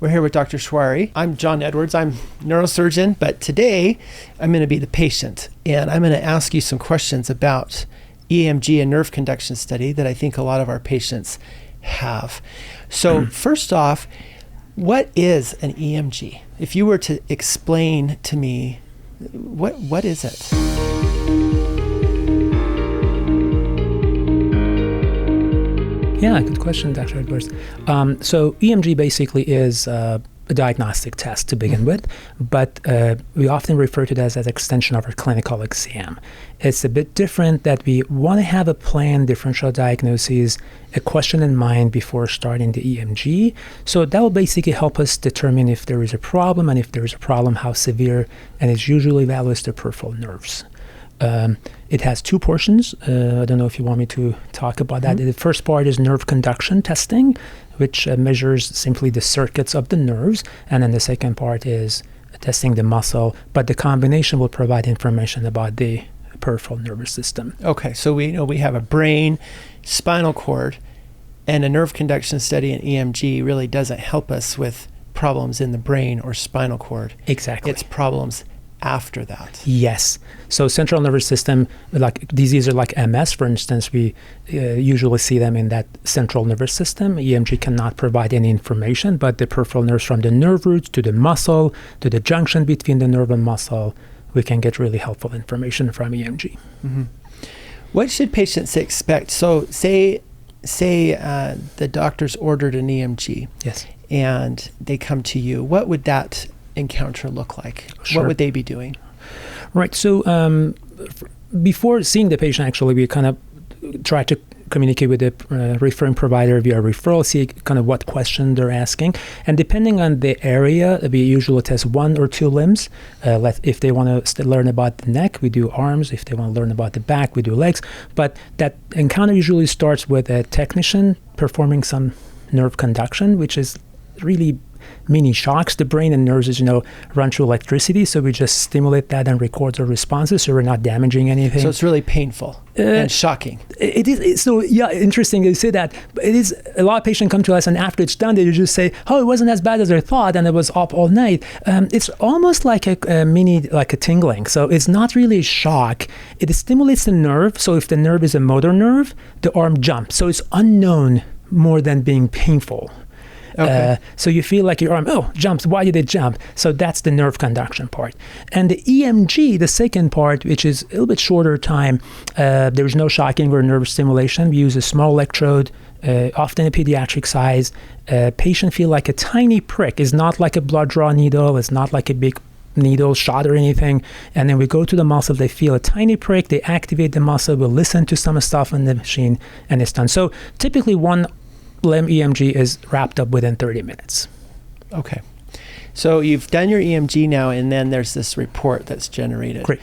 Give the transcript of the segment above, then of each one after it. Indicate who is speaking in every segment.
Speaker 1: We're here with Dr. Shoari. I'm John Edwards. I'm a neurosurgeon, but today I'm going to be the patient, and I'm going to ask you some questions about EMG and nerve conduction study that I think a lot of our patients have. So first off, what is an EMG? If you were to explain to me, what is it?
Speaker 2: Yeah, good question, Dr. Edwards. So EMG basically is a diagnostic test to begin with, but we often refer to it as an extension of our clinical exam. It's a bit different that we want to have a planned differential diagnosis, a question in mind before starting the EMG. So that will basically help us determine if there is a problem, and if there is a problem, how severe, and it's usually evaluates the peripheral nerves. It has two portions. I don't know if you want me to talk about that. The first part is nerve conduction testing, which measures simply the circuits of the nerves. And then the second part is testing the muscle. But the combination will provide information about the peripheral nervous system.
Speaker 1: Okay, so we know we have a brain, spinal cord, and a nerve conduction study in EMG really doesn't help us with problems in the brain or spinal cord.
Speaker 2: Exactly.
Speaker 1: It's problems after that.
Speaker 2: Yes. So central nervous system, like diseases like MS, for instance, we usually see them in that central nervous system. EMG cannot provide any information, but the peripheral nerves from the nerve roots to the muscle, to the junction between the nerve and muscle, we can get really helpful information from EMG.
Speaker 1: Mm-hmm. What should patients expect? So say the doctor's ordered an EMG.
Speaker 2: Yes.
Speaker 1: And they come to you. What would that encounter look like?
Speaker 2: Sure.
Speaker 1: What would they be doing?
Speaker 2: Right. So before seeing the patient, actually, we kind of try to communicate with the referring provider via referral, see kind of what question they're asking. And depending on the area, we usually test one or two limbs. If they want to learn about the neck, we do arms. If they want to learn about the back, we do legs. But that encounter usually starts with a technician performing some nerve conduction, which is really mini shocks. The brain and nerves, as you know, run through electricity, so we just stimulate that and record the responses, so we're not damaging anything.
Speaker 1: So it's really painful and shocking.
Speaker 2: It is. So yeah, interesting you say that. It is. A lot of patients come to us, and after it's done, they just say, "Oh, it wasn't as bad as I thought, and I was up all night." It's almost like a mini, like a tingling. So it's not really a shock. It stimulates the nerve. So if the nerve is a motor nerve, the arm jumps. So it's unknown more than being painful.
Speaker 1: Okay.
Speaker 2: So you feel like your arm, jumps. Why did it jump? So that's the nerve conduction part. And the EMG, the second part, which is a little bit shorter time, there's no shocking or nerve stimulation. We use a small electrode, often a pediatric size. Patient feel like a tiny prick. It's not like a blood draw needle. It's not like a big needle shot or anything. And then we go to the muscle. They feel a tiny prick. They activate the muscle. We'll listen to some stuff in the machine, and it's done. So typically one limb EMG is wrapped up within 30 minutes.
Speaker 1: Okay. So you've done your EMG now, and then there's this report that's generated.
Speaker 2: Great.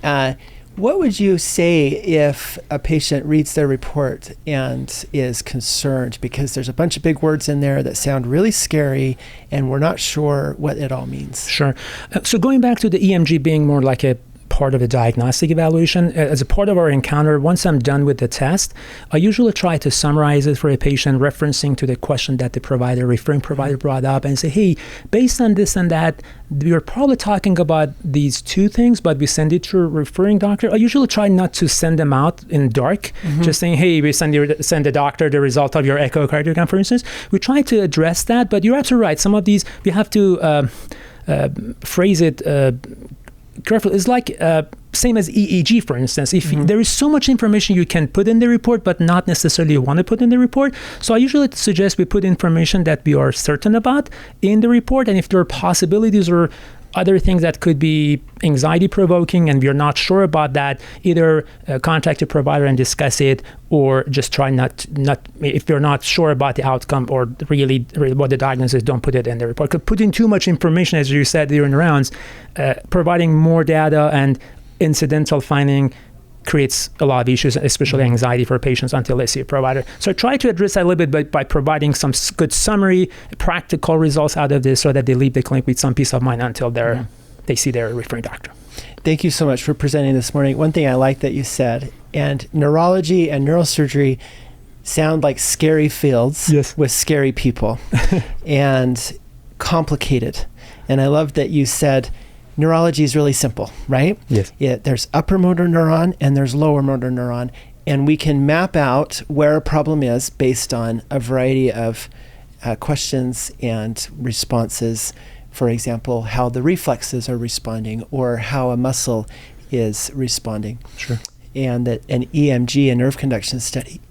Speaker 1: What would you say if a patient reads their report and is concerned because there's a bunch of big words in there that sound really scary and we're not sure what it all means?
Speaker 2: Sure. So going back to the EMG being more like a part of the diagnostic evaluation, as a part of our encounter, once I'm done with the test, I usually try to summarize it for a patient, referencing to the question that the referring provider brought up, and say, hey, based on this and that, we're probably talking about these two things, but we send it to a referring doctor. I usually try not to send them out in dark, just saying, hey, we send the doctor the result of your echocardiogram, for instance. We try to address that, but you're absolutely right. Some of these, we have to phrase it careful. It's like same as EEG, for instance. If there is so much information you can put in the report, but not necessarily you want to put in the report. So I usually suggest we put information that we are certain about in the report. And if there are possibilities or other things that could be anxiety provoking and we're not sure about that, either contact a provider and discuss it, or just try not if you're not sure about the outcome or really what the diagnosis is, don't put it in the report. Because putting too much information, as you said during the rounds, providing more data and incidental finding creates a lot of issues, especially anxiety for patients until they see a provider. So I try to address that a little bit by providing some good summary, practical results out of this so that they leave the clinic with some peace of mind until they see their referring doctor.
Speaker 1: Thank you so much for presenting this morning. One thing I like that you said, and neurology and neurosurgery sound like scary fields with scary people. And complicated. And I love that you said neurology is really simple, right?
Speaker 2: Yes.
Speaker 1: There's upper motor neuron and there's lower motor neuron. And we can map out where a problem is based on a variety of questions and responses. For example, how the reflexes are responding or how a muscle is responding.
Speaker 2: Sure.
Speaker 1: And that an EMG, a nerve conduction study,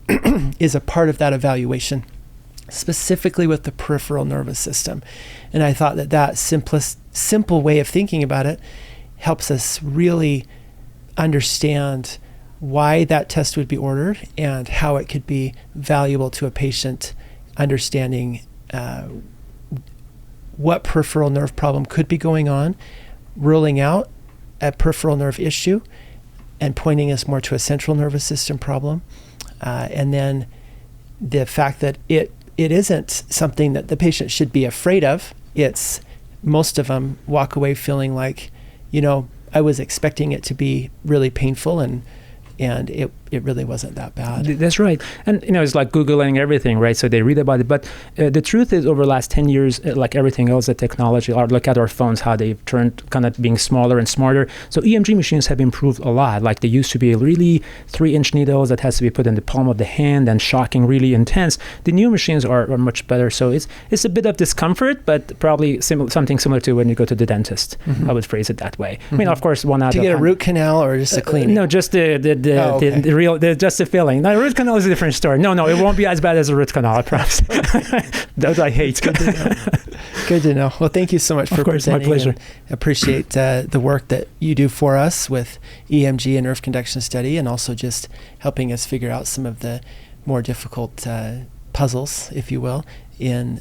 Speaker 1: is a part of that evaluation, specifically with the peripheral nervous system. And I thought that simple way of thinking about it helps us really understand why that test would be ordered and how it could be valuable to a patient understanding what peripheral nerve problem could be going on, ruling out a peripheral nerve issue, and pointing us more to a central nervous system problem. And then the fact that it isn't something that the patient should be afraid of. It's most of them walk away feeling like, I was expecting it to be really painful and it really wasn't that bad.
Speaker 2: That's right. And, it's like Googling everything, right? So they read about it. But the truth is, over the last 10 years, like everything else, the technology, look at our phones, how they've turned kind of being smaller and smarter. So EMG machines have improved a lot. Like they used to be really 3-inch needles that has to be put in the palm of the hand and shocking, really intense. The new machines are much better. So it's a bit of discomfort, but probably something similar to when you go to the dentist. Mm-hmm. I would phrase it that way. Mm-hmm. I mean, of course, one out
Speaker 1: to
Speaker 2: of...
Speaker 1: To get a root canal or just a cleaning?
Speaker 2: No, just just the filling. Now, root canal is a different story. No, it won't be as bad as a root canal, I promise. Those I hate.
Speaker 1: Good to know. Good to know. Well, thank you so much for presenting.
Speaker 2: My pleasure.
Speaker 1: Appreciate the work that you do for us with EMG and nerve conduction study, and also just helping us figure out some of the more difficult puzzles, if you will, in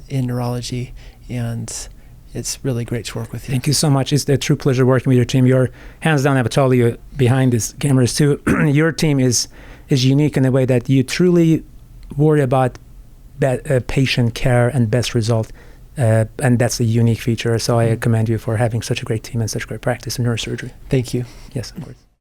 Speaker 1: neurology. And it's really great to work with you.
Speaker 2: Thank you so much. It's a true pleasure working with your team. You're hands down, I would tell you, behind these cameras too. Your team is unique in the way that you truly worry about patient care and best result. And that's a unique feature. So I commend you for having such a great team and such great practice in neurosurgery.
Speaker 1: Thank you.
Speaker 2: Yes, of course.